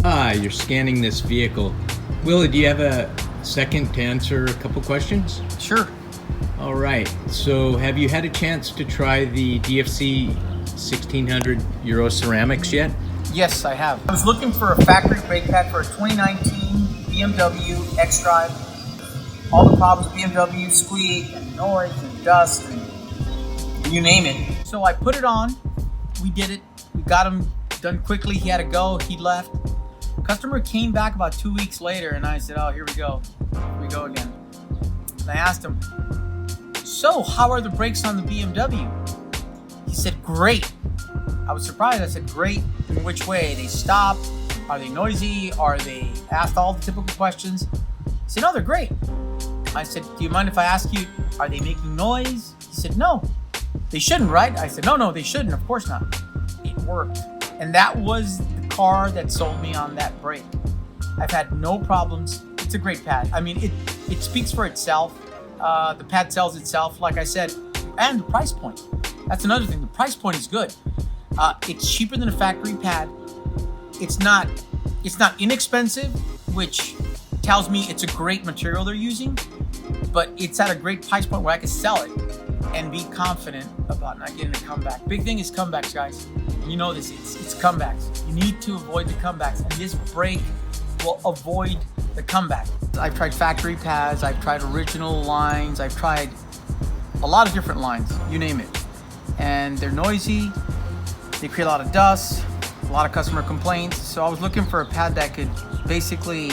You're scanning this vehicle. Willie, do you have a second to answer a couple questions? Sure. All right. So have you had a chance to try the DFC 1600 Euro ceramics yet? Yes, I have. I was looking for a factory brake pad for a 2019 BMW X-Drive. All the problems with BMW, squeak and noise and dust and you name it. So I put it on. We did it. We got him done quickly. He had to go. He left. Customer came back about 2 weeks later and I said, oh, here we go. Here we go again. And I asked him, so how are the brakes on the BMW? He said, great. I was surprised. I said, great in which way? They stop? Are they noisy? Are they asked all the typical questions? He said, no, they're great. I said, do you mind if I ask you, are they making noise? He said, no. They shouldn't, right? I said, no, they shouldn't. Of course not. It worked. And that was the car that sold me on that brake. I've had no problems. It's a great pad. I mean, it speaks for itself. The pad sells itself, like I said, and the price point. That's another thing. The price point is good. It's cheaper than a factory pad. It's not inexpensive, which tells me it's a great material they're using, but it's at a great price point where I can sell it and be confident about not getting a comeback. Big thing is comebacks, guys. You know this, it's comebacks. You need to avoid the comebacks, and this brake will avoid the comeback. I've tried factory pads, I've tried original lines, I've tried a lot of different lines, you name it. And they're noisy, they create a lot of dust, a lot of customer complaints. So I was looking for a pad that could basically,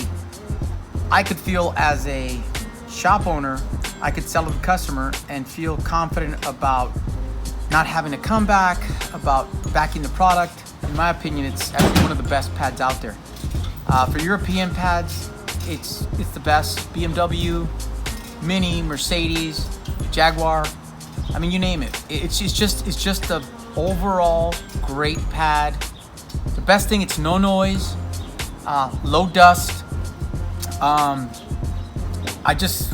I could feel as a shop owner, I could sell to the customer and feel confident about not having a comeback, about backing the product. In my opinion, it's actually one of the best pads out there. For European pads, it's the best. BMW, Mini, Mercedes, Jaguar. I mean, you name it. It's just a overall great pad. The best thing, it's no noise, low dust. I just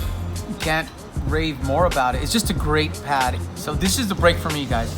can't rave more about it. It's just a great pad. So this is the brake for me, guys.